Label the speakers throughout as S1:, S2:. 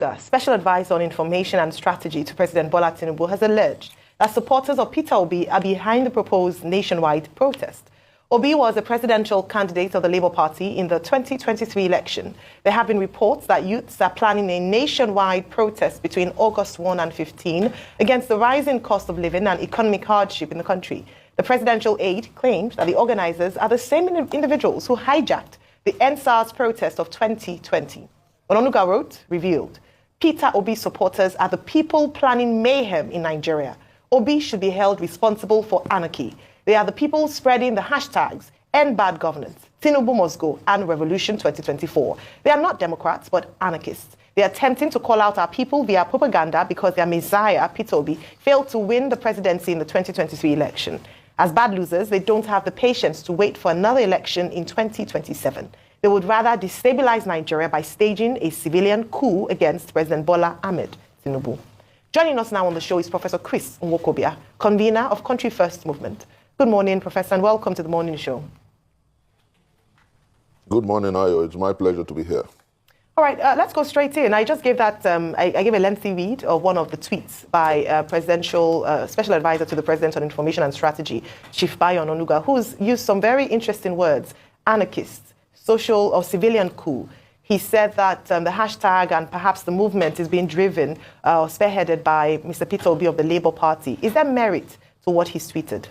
S1: The Special Advisor on Information and Strategy to President Bola Tinubu has alleged that supporters of Peter Obi are behind the proposed nationwide protest. Obi was a presidential candidate of the Labour Party in the 2023 election. There have been reports that youths are planning a nationwide protest between August 1 and 15 against the rising cost of living and economic hardship in the country. The presidential aide claimed that the organizers are the same individuals who hijacked the NSAS protest of 2020. Ononuga wrote, revealed, Peter Obi supporters are the people planning mayhem in Nigeria. Obi should be held responsible for anarchy. They are the people spreading the hashtags End Bad Governance, Tinubu Must Go, and Revolution 2024. They are not Democrats, but anarchists. They are attempting to call out our people via propaganda because their messiah, Peter Obi, failed to win the presidency in the 2023 election. As bad losers, they don't have the patience to wait for another election in 2027. They would rather destabilize Nigeria by staging a civilian coup against President Bola Ahmed Tinubu. Joining us now on the show is Professor Chris Nwokobia, convener of Country First Movement. Good morning, Professor, and welcome to the morning show.
S2: Good morning, Ayo. It's my pleasure to be here.
S1: All right, let's go straight in. I just gave that, I gave a lengthy read of one of the tweets by Presidential Special Advisor to the President on Information and Strategy, Chief Bayo Ononuga, who's used some very interesting words, anarchists, social or civilian coup. He said that the hashtag and perhaps the movement is being driven or spearheaded by Mr. Peter Obi of the Labour Party. Is there merit to what he's tweeted?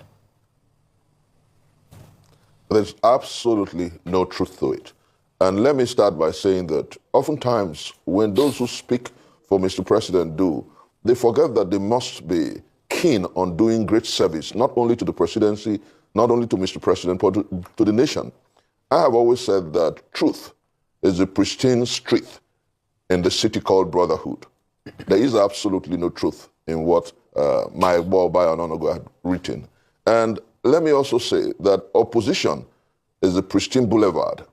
S2: There's absolutely no truth to it. And let me start by saying that oftentimes when those who speak for Mr. President do, they forget that they must be keen on doing great service, not only to the presidency, not only to Mr. President, but to the nation. I have always said that truth is a pristine street in the city called brotherhood. There is absolutely no truth in what my boy Bayo Ononuga had written. And let me also say that opposition is a pristine boulevard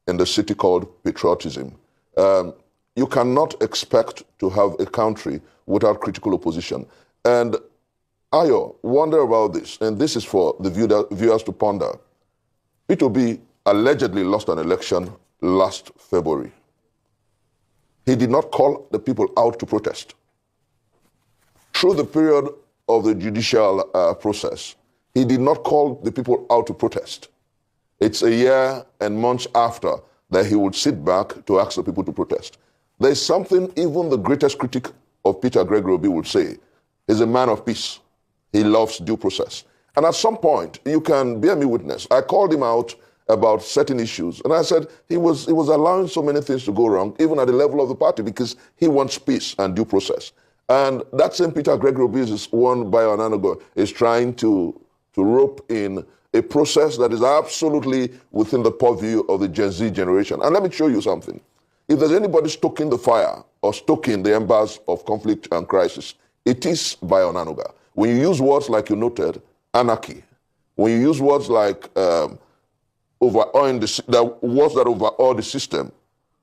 S2: in the city called patriotism. You cannot expect to have a country without critical opposition. And Ayo, wonder about this, and this is for the viewers to ponder. Peter Obi allegedly lost an election last February. He did not call the people out to protest. Through the period of the judicial process, he did not call the people out to protest. It's a year and months after that he would sit back to ask the people to protest. There's something even the greatest critic of Peter Gregory Obi would say. He's a man of peace. He loves due process. And at some point, you can bear me witness, I called him out about certain issues. And I said he was allowing so many things to go wrong, even at the level of the party, because he wants peace and due process. And that same Peter Gregory Obi is one Bayo Ononuga is trying to rope in a process that is absolutely within the purview of the Gen Z generation. And let me show you something. If there's anybody stoking the fire or stoking the embers of conflict and crisis, it is Bayo Ononuga. When you use words like you noted, anarchy, when you use words like overawing the words that overawe the system,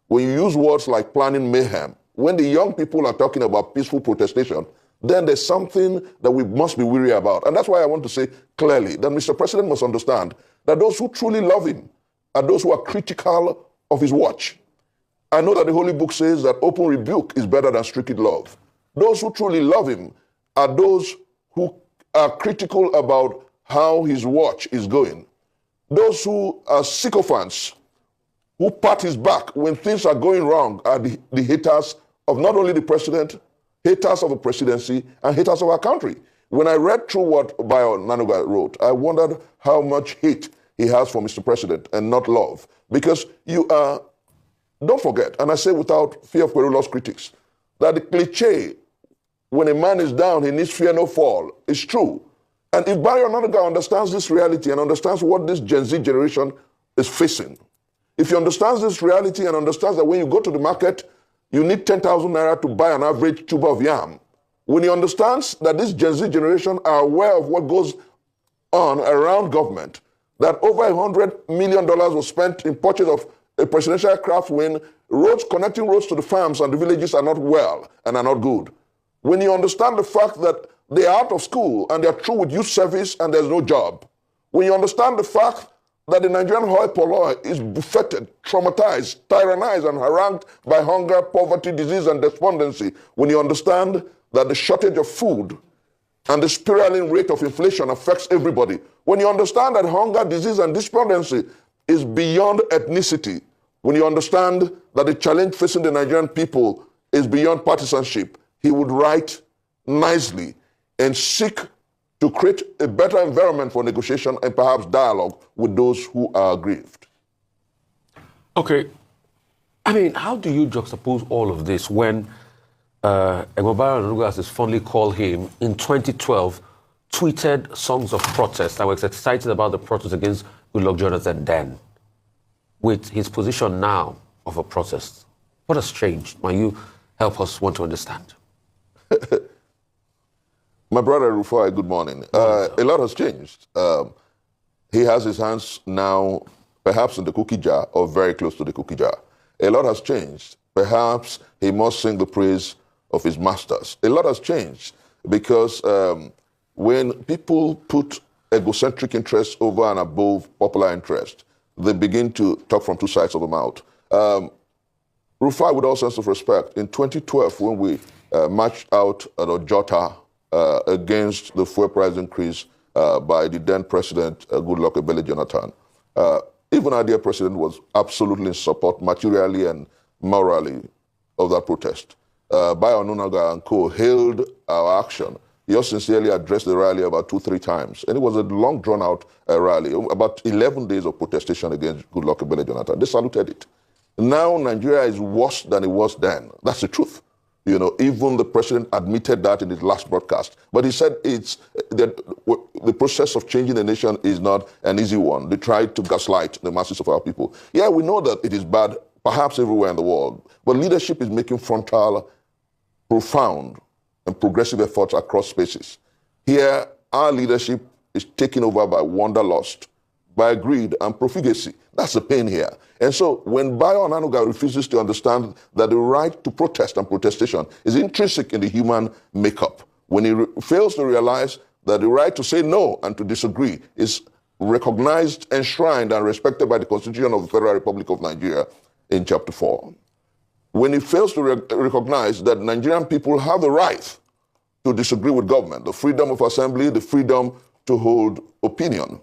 S2: when you use words like planning mayhem, when the young people are talking about peaceful protestation, then there's something that we must be wary about. And that's why I want to say clearly that Mr. President must understand that those who truly love him are those who are critical of his watch. I know that the Holy Book says that open rebuke is better than strict love. Those who truly love him are those who are critical about how his watch is going. Those who are sycophants, who pat his back when things are going wrong, are the haters of not only the president, haters of the presidency, and haters of our country. When I read through what Bayo Ononuga wrote, I wondered how much hate he has for Mr. President and not love. Because you are, don't forget, and I say without fear of querulous critics, that the cliche, when a man is down, he needs fear no fall, is true. And if Bayo Ononuga understands this reality and understands what this Gen Z generation is facing, if he understands this reality and understands that when you go to the market, you need 10,000 naira to buy an average tuber of yam. When he understands that this Gen Z generation are aware of what goes on around government, that over $100 million was spent in purchase of a presidential aircraft when roads, connecting roads to the farms and the villages are not well and are not good. When you understand the fact that they are out of school and they're through with youth service and there's no job. When you understand the fact that the Nigerian hoi polloi is buffeted, traumatized, tyrannized, and harangued by hunger, poverty, disease, and despondency, when you understand that the shortage of food and the spiraling rate of inflation affects everybody, when you understand that hunger, disease, and despondency is beyond ethnicity, when you understand that the challenge facing the Nigerian people is beyond partisanship, he would write nicely and seek to create a better environment for negotiation and perhaps dialogue with those who are aggrieved.
S3: Okay. I mean, how do you juxtapose all of this when Onanuga, as is fondly called him, in 2012 tweeted songs of protest and was excited about the protest against Goodluck Jonathan then, with his position now of a protest? What has changed? Might you help us want to understand?
S2: My brother Rufai, good morning. A lot has changed. He has his hands now perhaps in the cookie jar or very close to the cookie jar. A lot has changed. Perhaps he must sing the praise of his masters. A lot has changed because when people put egocentric interests over and above popular interest, they begin to talk from two sides of the mouth. Rufai, with all sense of respect, in 2012 when we marched out at Ojota against the fuel price increase by the then president, Goodluck Jonathan. Even our dear president was absolutely in support, materially and morally, of that protest. Bayo Onanuga and co. hailed our action. He also sincerely addressed the rally about 2-3 times. And it was a long, drawn-out rally, about 11 days of protestation against Goodluck Jonathan. They saluted it. Now Nigeria is worse than it was then. That's the truth. You know, even the president admitted that in his last broadcast. But he said it's that the process of changing the nation is not an easy one. They tried to gaslight the masses of our people. Yeah, we know that it is bad, perhaps everywhere in the world. But leadership is making frontal, profound, and progressive efforts across spaces. Here, our leadership is taken over by wanderlust, by greed and profligacy. That's the pain here. And so when Bayo Onanuga refuses to understand that the right to protest and protestation is intrinsic in the human makeup, when he fails to realize that the right to say no and to disagree is recognized, enshrined, and respected by the Constitution of the Federal Republic of Nigeria in Chapter 4, when he fails to recognize that Nigerian people have the right to disagree with government, the freedom of assembly, the freedom to hold opinion,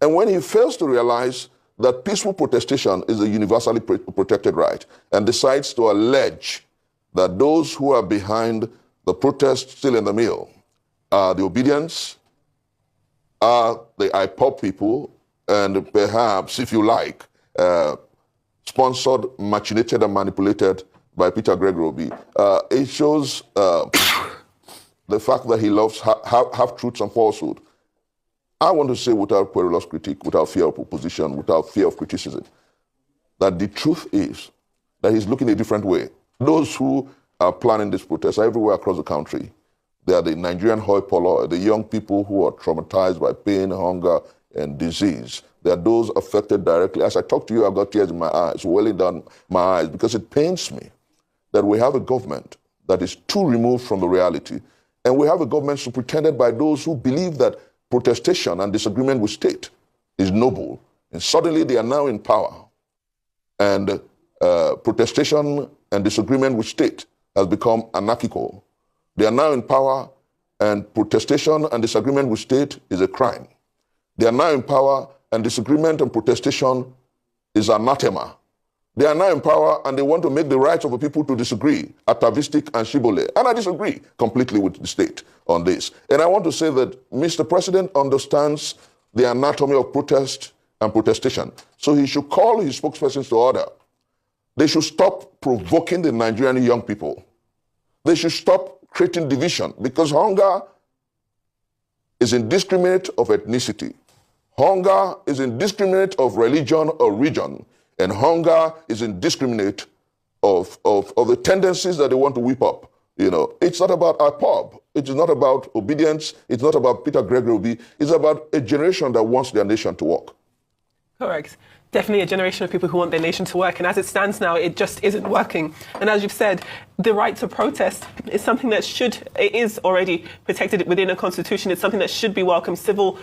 S2: and when he fails to realize that peaceful protestation is a universally protected right and decides to allege that those who are behind the protest still in the mill are the obedience, are the IPOP people, and perhaps, if you like, sponsored, machinated, and manipulated by Peter Gregory. It shows the fact that he loves half-truths and falsehood. I want to say without querulous critique, without fear of opposition, without fear of criticism, that the truth is that he's looking a different way. Those who are planning this protest are everywhere across the country. They are the Nigerian hoi polloi, the young people who are traumatized by pain, hunger, and disease. They are those affected directly. As I talk to you, I've got tears in my eyes, welling down my eyes, because it pains me that we have a government that is too removed from the reality, and we have a government superintended by those who believe that protestation and disagreement with state is noble, and suddenly they are now in power. And protestation and disagreement with state has become anarchical. They are now in power, and protestation and disagreement with state is a crime. They are now in power, and disagreement and protestation is anathema. They are now in power, and they want to make the rights of the people to disagree atavistic and shibboleth. And I disagree completely with the state on this. And I want to say that Mr. President understands the anatomy of protest and protestation. So he should call his spokespersons to order. They should stop provoking the Nigerian young people. They should stop creating division, because hunger is indiscriminate of ethnicity. Hunger is indiscriminate of religion or region. And hunger is indiscriminate of the tendencies that they want to whip up. You know, it's not about our pub. It is not about obedience. It's not about Peter Gregory. It's about a generation that wants their nation to work.
S4: Correct. Definitely a generation of people who want their nation to work. And as it stands now, it just isn't working. And as you've said, the right to protest is something that it is already protected within a constitution. It's something that should be welcomed. Civil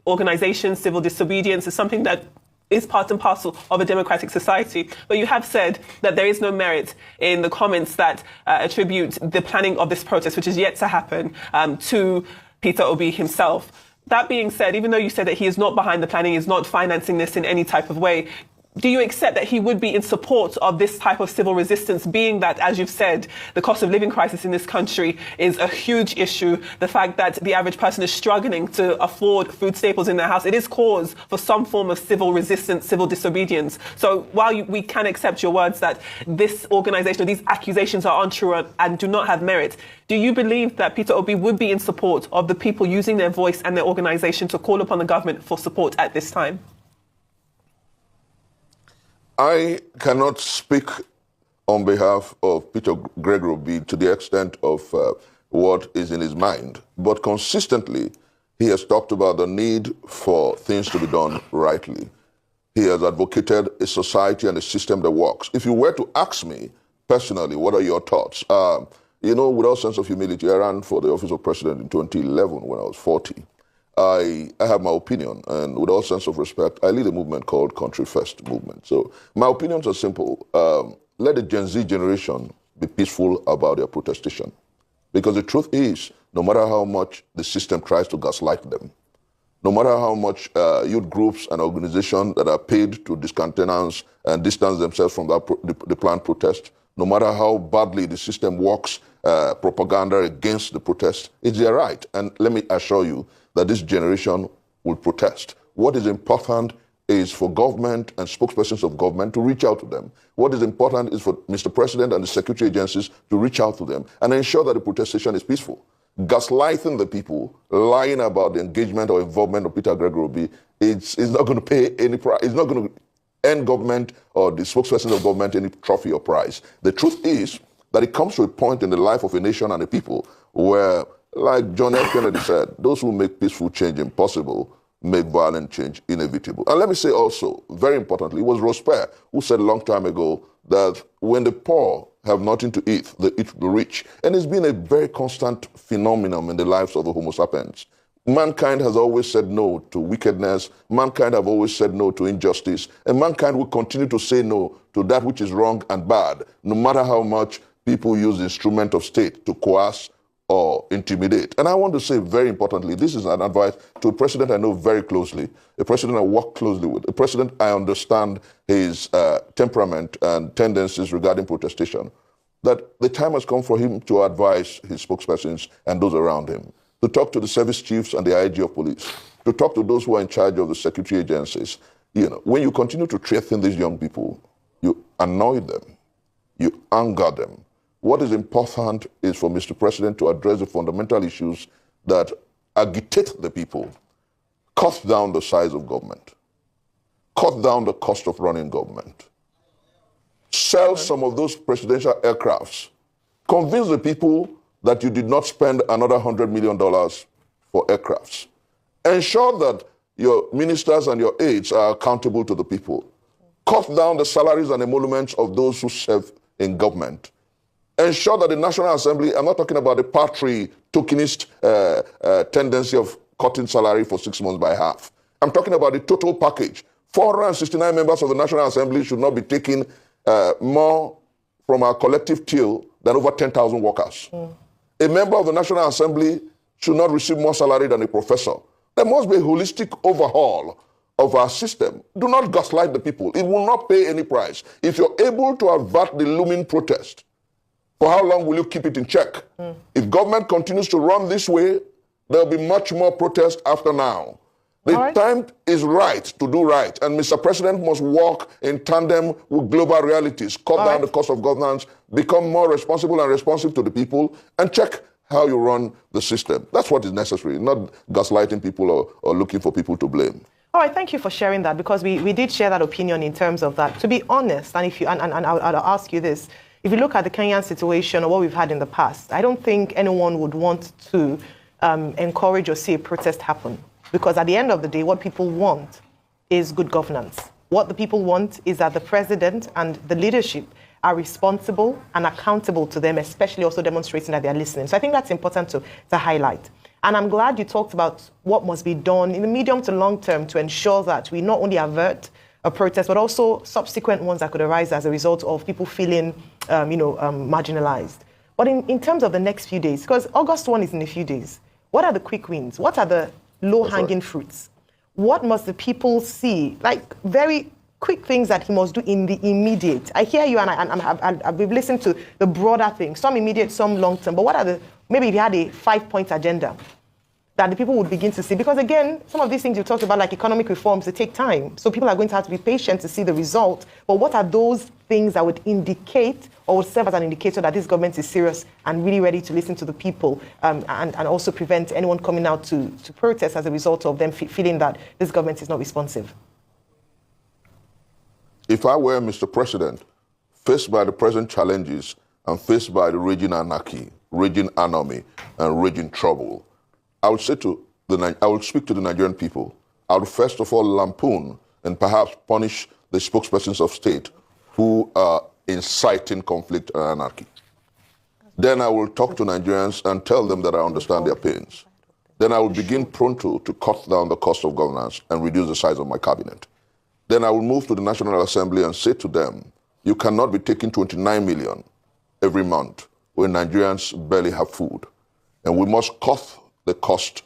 S4: organizations, civil disobedience is something that is part and parcel of a democratic society. But you have said that there is no merit in the comments that attribute the planning of this protest, which is yet to happen, to Peter Obi himself. That being said, even though you said that he is not behind the planning, is not financing this in any type of way, do you accept that he would be in support of this type of civil resistance, being that, as you've said, the cost of living crisis in this country is a huge issue? The fact that the average person is struggling to afford food staples in their house, it is cause for some form of civil resistance, civil disobedience. So while we can accept your words that this organization or these accusations are untrue and do not have merit, do you believe that Peter Obi would be in support of the people using their voice and their organization to call upon the government for support at this time?
S2: I cannot speak on behalf of Peter Gregory Obi to the extent of what is in his mind, but consistently he has talked about the need for things to be done rightly. He has advocated a society and a system that works. If you were to ask me personally, what are your thoughts? With all sense of humility, I ran for the office of president in 2011 when I was 40. I have my opinion, and with all sense of respect, I lead a movement called Country First Movement. So my opinions are simple. Let the Gen Z generation be peaceful about their protestation. Because the truth is, no matter how much the system tries to gaslight them, no matter how much youth groups and organizations that are paid to discountenance and distance themselves from the planned protest, no matter how badly the system works propaganda against the protest, it's their right. And let me assure you that this generation will protest. What is important is for government and spokespersons of government to reach out to them. What is important is for Mr. President and the security agencies to reach out to them and ensure that the protestation is peaceful. Gaslighting the people, lying about the engagement or involvement of Peter Gregory Obi, it's not going to pay any price. It's not going to earn government or the spokesperson of government any trophy or prize. The truth is that it comes to a point in the life of a nation and a people where, like John F. Kennedy said, those who make peaceful change impossible make violent change inevitable. And let me say also, very importantly, it was Robespierre who said a long time ago that when the poor have nothing to eat, they eat the rich. And it's been a very constant phenomenon in the lives of the Homo sapiens. Mankind has always said no to wickedness. Mankind have always said no to injustice. And mankind will continue to say no to that which is wrong and bad, no matter how much people use the instrument of state to coerce or intimidate. And I want to say very importantly, this is an advice to a president I know very closely, a president I work closely with, a president I understand his temperament and tendencies regarding protestation, that the time has come for him to advise his spokespersons and those around him, to talk to the service chiefs and the IG of police, to talk to those who are in charge of the security agencies. When you continue to threaten these young people, you annoy them, you anger them. What is important is for Mr. President to address the fundamental issues that agitate the people, cut down the size of government, cut down the cost of running government, sell some of those presidential aircrafts, convince the people that you did not spend another $100 million for aircrafts, ensure that your ministers and your aides are accountable to the people, cut down the salaries and emoluments of those who serve in government, ensure that the National Assembly, I'm not talking about the party tokenist tendency of cutting salary for 6 months by half. I'm talking about the total package. 469 members of the National Assembly should not be taking more from our collective till than over 10,000 workers. A member of the National Assembly should not receive more salary than a professor. There must be a holistic overhaul of our system. Do not gaslight the people. It will not pay any price. If you're able to avert the looming protest, for how long will you keep it in check? If government continues to run this way, there'll be much more protest after now. The time is right to do right, and Mr. President must work in tandem with global realities, cut down the cost of governance, become more responsible and responsive to the people, and check how you run the system. That's what is necessary, not gaslighting people or looking for people to blame.
S1: All right, thank you for sharing that, because we did share that opinion in terms of that. To be honest, and if you and I'll ask you this, if you look at the Kenyan situation or what we've had in the past, I don't think anyone would want to encourage or see a protest happen. Because at the end of the day, what people want is good governance. What the people want is that the president and the leadership are responsible and accountable to them, especially also demonstrating that they're listening. So I think that's important to highlight. And I'm glad you talked about what must be done in the medium to long term to ensure that we not only avert a protest, but also subsequent ones that could arise as a result of people feeling, marginalized. But in terms of the next few days, because August 1 is in a few days, what are the quick wins? What are the low-hanging fruits? What must the people see? Like very quick things that he must do in the immediate. I hear you, and I've listened to the broader things, some immediate, some long-term. But what are the, maybe if you had a 5-point agenda that the people would begin to see? Because again, some of these things you talked about, like economic reforms, they take time. So people are going to have to be patient to see the result. But what are those things that would indicate or would serve as an indicator that this government is serious and really ready to listen to the people, and also prevent anyone coming out to protest as a result of them feeling that this government is not responsive?
S2: If I were Mr. President, faced by the present challenges and faced by the raging anarchy, raging anomie, and raging trouble, I would speak to the Nigerian people. I would first of all lampoon and perhaps punish the spokespersons of state who are inciting conflict and anarchy. Then I will talk to Nigerians and tell them that I understand their pains. Then I will begin pronto to cut down the cost of governance and reduce the size of my cabinet. Then I will move to the National Assembly and say to them, you cannot be taking 29 million every month when Nigerians barely have food. And we must cut the cost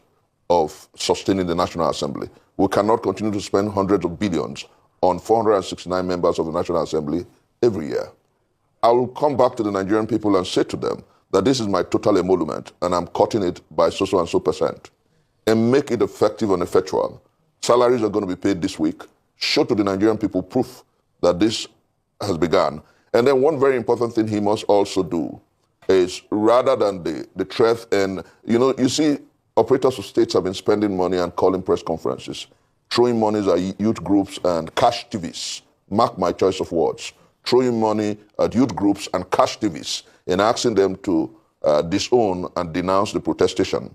S2: of sustaining the National Assembly. We cannot continue to spend hundreds of billions on 469 members of the National Assembly every year. I will come back to the Nigerian people and say to them that this is my total emolument and I'm cutting it by so and so percent, and make it effective and effectual. Salaries are going to be paid this week. Show to the Nigerian people proof that this has begun. And then one very important thing he must also do is, rather than the threat, and you see operators of states have been spending money and calling press conferences, throwing monies at youth groups and cash TVs. Mark my choice of words. Throwing money at youth groups and cash TVs and asking them to disown and denounce the protestation.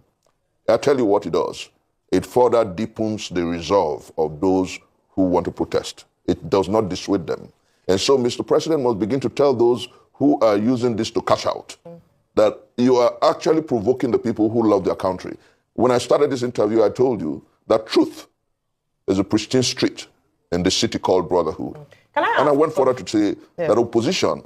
S2: I tell you what it does. It further deepens the resolve of those who want to protest. It does not dissuade them. And so Mr. President must begin to tell those who are using this to cash out that you are actually provoking the people who love their country. When I started this interview, I told you that truth is a pristine street in the city called Brotherhood. And I went further to say that opposition.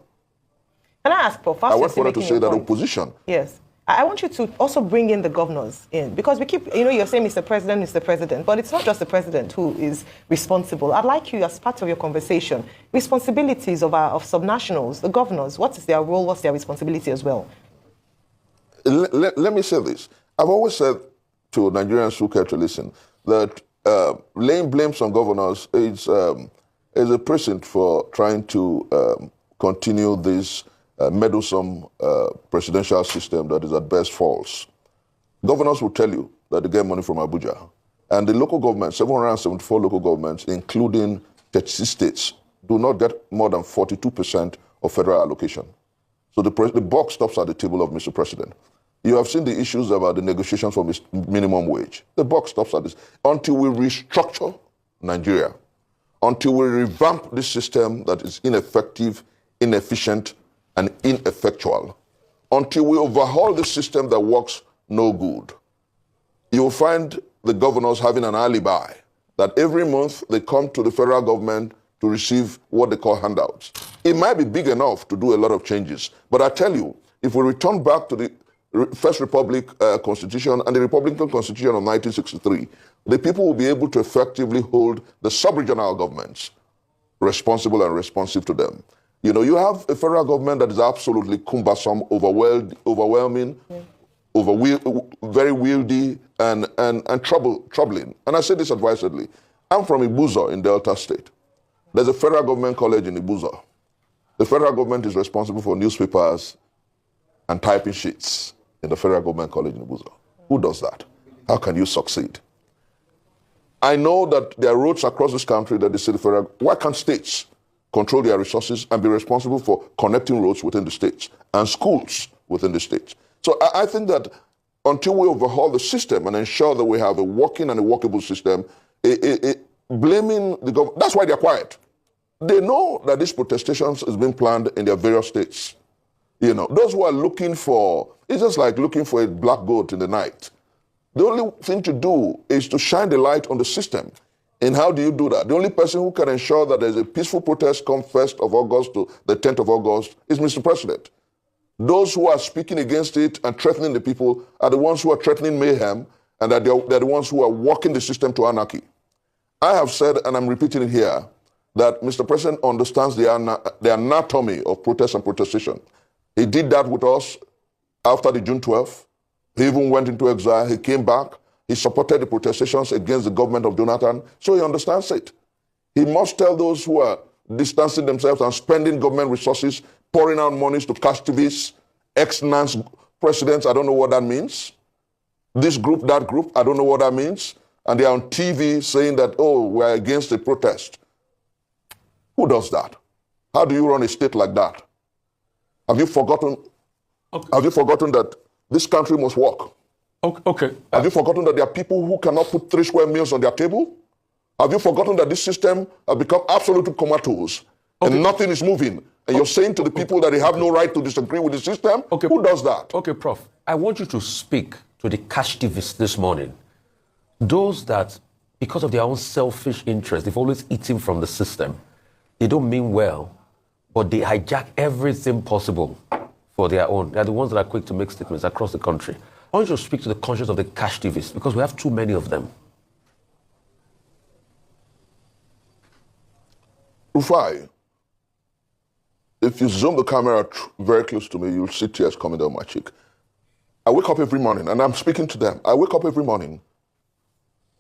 S1: Can I ask, Prof?
S2: I went further to say that opposition.
S1: Yes. I want you to also bring in the governors in, because we keep, you're saying Mr. President, but it's not just the president who is responsible. I'd like you, as part of your conversation, responsibilities of subnationals, the governors, what is their role, what's their responsibility as well?
S2: Let me say this. I've always said to Nigerians who care to listen that laying blames on governors is a precedent for trying to continue this meddlesome presidential system that is at best false. Governors will tell you that they get money from Abuja. And the local governments, 774 local governments, including 36 states, do not get more than 42% of federal allocation. So the buck stops at the table of Mr. President. You have seen the issues about the negotiations for minimum wage. The buck stops at this. Until we restructure Nigeria, until we revamp this system that is ineffective, inefficient, and ineffectual, until we overhaul the system that works no good, you will find the governors having an alibi that every month they come to the federal government to receive what they call handouts. It might be big enough to do a lot of changes, but I tell you, if we return back to the First Republic Constitution and the Republican Constitution of 1963, the people will be able to effectively hold the sub-regional governments responsible and responsive to them. You have a federal government that is absolutely cumbersome, overwhelming, very wieldy, and troubling. And I say this advisedly. I'm from Ibuzo in Delta State. There's a federal government college in Ibuzo. The federal government is responsible for newspapers and typing sheets in the federal government college in Ibuzo. Who does that? How can you succeed? I know that there are roads across this country that they say the federal. Why can't states control their resources and be responsible for connecting roads within the states and schools within the states? So I think that until we overhaul the system and ensure that we have a working and a workable system, blaming the government, that's why they're quiet. they know that these protestations is being planned in their various states. You know, those who are looking for, it's just like looking for a black goat in the night. The only thing to do is to shine the light on the system. And how do you do that? The only person who can ensure that there's a peaceful protest come 1st of August to the 10th of August is Mr. President. Those who are speaking against it and threatening the people are the ones who are threatening mayhem, and that they're the ones who are walking the system to anarchy. I have said, and I'm repeating it here, that Mr. President understands the anatomy of protest and protestation. He did that with us after the June 12th. He even went into exile. He came back. He supported the protestations against the government of Jonathan, so he understands it. He must tell those who are distancing themselves and spending government resources, pouring out monies to cash activists, ex-Nance presidents, I don't know what that means. This group, that group, I don't know what that means. And they are on TV saying that, oh, we're against the protest. Who does that? How do you run a state like that? Have you forgotten?
S3: Okay.
S2: Have you forgotten that this country must work?
S3: Okay.
S2: Have you forgotten that there are people who cannot put 3 square meals on their table? Have you forgotten that this system has become absolutely comatose and nothing is moving? And you're saying to the people that they have no right to disagree with the system?
S3: Okay.
S2: Who does that?
S3: Okay, Prof. I want you to speak to the cash activists this morning. Those that, because of their own selfish interest, they've always eaten from the system. They don't mean well, but they hijack everything possible for their own. They're the ones that are quick to make statements across the country. I want you to speak to the conscience of the cash activists because we have too many of them.
S2: Rufai, if you zoom the camera very close to me, you'll see tears coming down my cheek. I wake up every morning, and I'm speaking to them. I wake up every morning.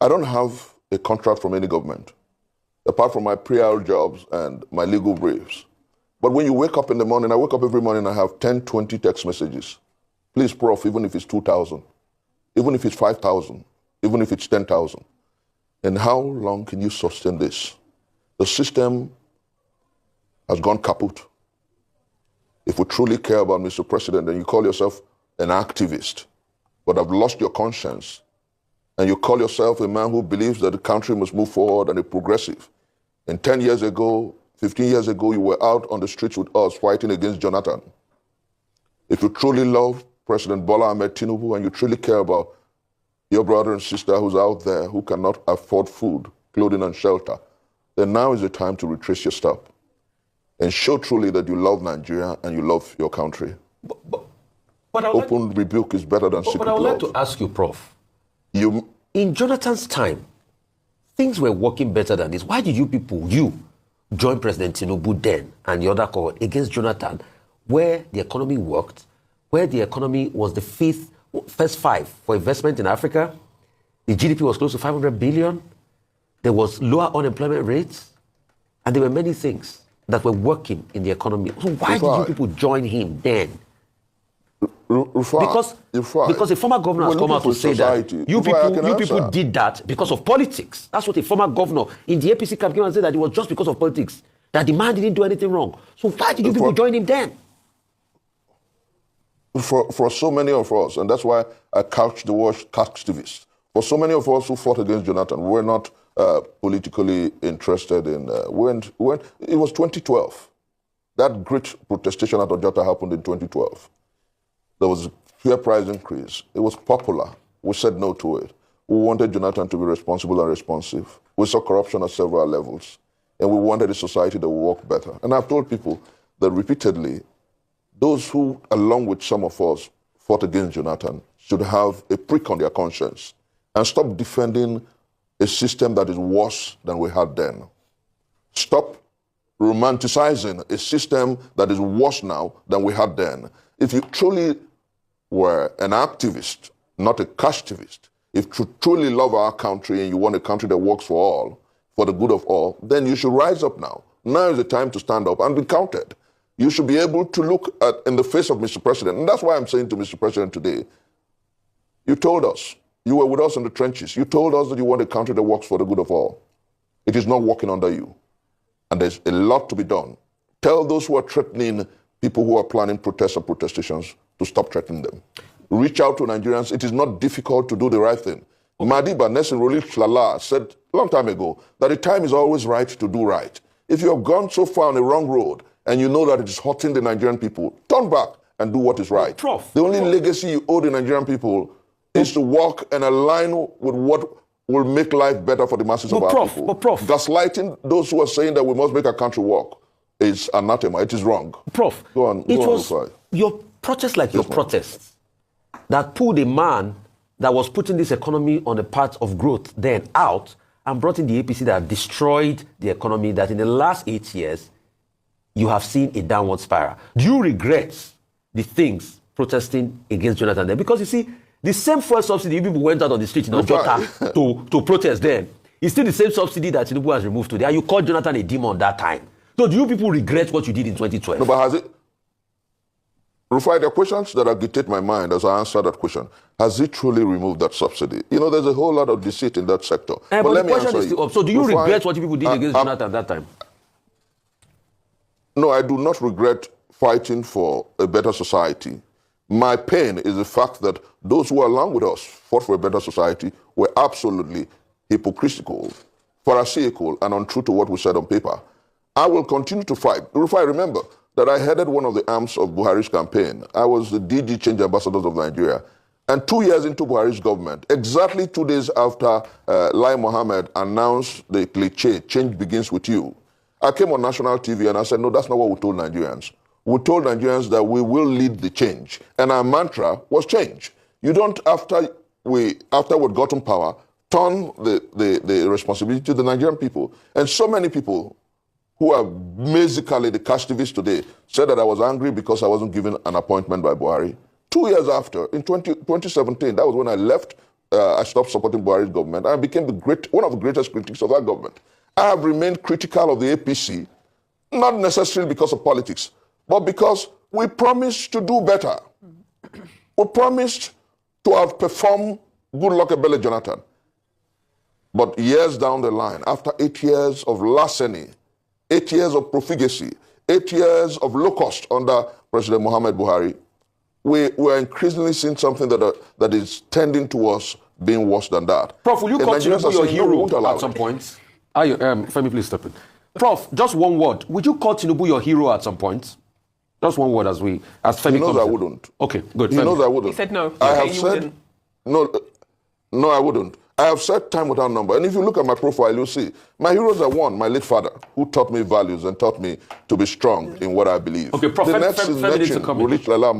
S2: I don't have a contract from any government, apart from my pre-hour jobs and my legal briefs. But when you wake up in the morning, I wake up every morning, I have 10, 20 text messages. Please, Prof, even if it's 2,000, even if it's 5,000, even if it's 10,000. And how long can you sustain this? The system has gone kaput. If we truly care about Mr. President, then you call yourself an activist, but have lost your conscience, and you call yourself a man who believes that the country must move forward and a progressive. And 10 years ago, 15 years ago, you were out on the streets with us fighting against Jonathan. If you truly love President Bola Ahmed Tinubu and you truly care about your brother and sister who's out there who cannot afford food, clothing, and shelter, then now is the time to retrace your step and show truly that you love Nigeria and you love your country.
S3: But
S2: Open rebuke is better than secret love.
S3: But I would like to ask you, Prof. In Jonathan's time, things were working better than this. Why did you people, join President Tinubu then and the other cohort against Jonathan, where the economy worked, where the economy was the first 5 for investment in Africa? The GDP was close to 500 billion. There was lower unemployment rates, and there were many things that were working in the economy. So why did you people join him then? Because a former governor has come out to say that you people did that because of politics. That's what a former governor in the APC camp came and said, that it was just because of politics, that the man didn't do anything wrong. So why did you people join him then?
S2: For so many of us, and that's why I couched the word activists. For so many of us who fought against Jonathan, we were not politically interested in. It was 2012. That great protestation at Ojota happened in 2012. There was a fuel price increase. It was popular. We said no to it. We wanted Jonathan to be responsible and responsive. We saw corruption at several levels. And we wanted a society that would work better. And I've told people that repeatedly, those who, along with some of us, fought against Jonathan should have a prick on their conscience and stop defending a system that is worse than we had then. Stop romanticizing a system that is worse now than we had then. If you truly were an activist, not a cashtivist, if you truly love our country and you want a country that works for all, for the good of all, then you should rise up now. Now is the time to stand up and be counted. You should be able to look in the face of Mr. President. And that's why I'm saying to Mr. President today, you told us, you were with us in the trenches. You told us that you want a country that works for the good of all. It is not working under you. And there's a lot to be done. Tell those who are threatening people who are planning protests or protestations to stop threatening them. Reach out to Nigerians. It is not difficult to do the right thing. Madiba Nessin Rolik Shlala said a long time ago that the time is always right to do right. If you have gone so far on the wrong road and you know that it is hurting the Nigerian people, turn back and do what is right.
S3: Prof.
S2: The only legacy you owe the Nigerian people is to walk and align with what will make life better for the masses of our people.
S3: But Prof.
S2: Gaslighting those who are saying that we must make our country work is anathema. It is wrong.
S3: Prof,
S2: Go on,
S3: it
S2: go on,
S3: was
S2: Rufai.
S3: your protest like your protests that pulled a man that was putting this economy on the path of growth then out and brought in the APC that destroyed the economy, that in the last 8 years, you have seen a downward spiral. Do you regret the things protesting against Jonathan then? Because you see, the same fuel subsidy you people went out on the street in Ojota to protest then, it's still the same subsidy that Tinubu has removed today. And you called Jonathan a demon that time. So do you people regret what you did in 2012?
S2: No, but has it... Rufai, there are questions that agitate my mind as I answer that question. Has it truly removed that subsidy? You know, there's a whole lot of deceit in that sector.
S3: But
S2: let
S3: the
S2: me
S3: question
S2: answer
S3: is still up. So do you
S2: Rufai,
S3: regret what you people did against Jonathan that time?
S2: No, I do not regret fighting for a better society. My pain is the fact that those who, along with us, fought for a better society were absolutely hypocritical, pharisaical, and untrue to what we said on paper. I will continue to fight. Rufai, remember that I headed one of the arms of Buhari's campaign. I was the DG Change Ambassadors of Nigeria. And 2 years into Buhari's government, exactly 2 days after Lai Mohammed announced the cliché, change begins with you, I came on national TV and I said, no, that's not what we told Nigerians. We told Nigerians that we will lead the change. And our mantra was change. You don't, after we'd gotten power, turn the responsibility to the Nigerian people. And so many people who are basically the cash TVs today said that I was angry because I wasn't given an appointment by Buhari. 2 years after, in 2017, that was when I left, I stopped supporting Buhari's government. I became one of the greatest critics of that government. I have remained critical of the APC, not necessarily because of politics, but because we promised to do better. We promised to outperform Goodluck Ebele Jonathan. But years down the line, after 8 years of larceny, 8 years of profligacy, 8 years of low cost under President Muhammad Buhari, we're increasingly seeing something that is tending towards being worse than that.
S3: Prof, will you call Tinubu your hero at some
S2: it.
S3: point? Femi, please step in. Prof, just one word. Would you call Tinubu your hero at some point? Just one word as Femi
S2: He knows
S3: comes
S2: I
S3: in.
S2: wouldn't.
S3: Okay, good.
S2: He
S3: Femi.
S2: knows I wouldn't.
S4: He said no.
S2: I
S4: Okay,
S2: have
S4: you
S2: said,
S4: wouldn't.
S2: no, I wouldn't. I have said time without number. And if you look at my profile, you'll see. My heroes are one, my late father, who taught me values and taught me to be strong in what I believe.
S3: Okay, Prof,
S2: The
S3: Femi
S2: next is
S3: needs to
S2: mentioned,
S3: come in.
S2: Release Lala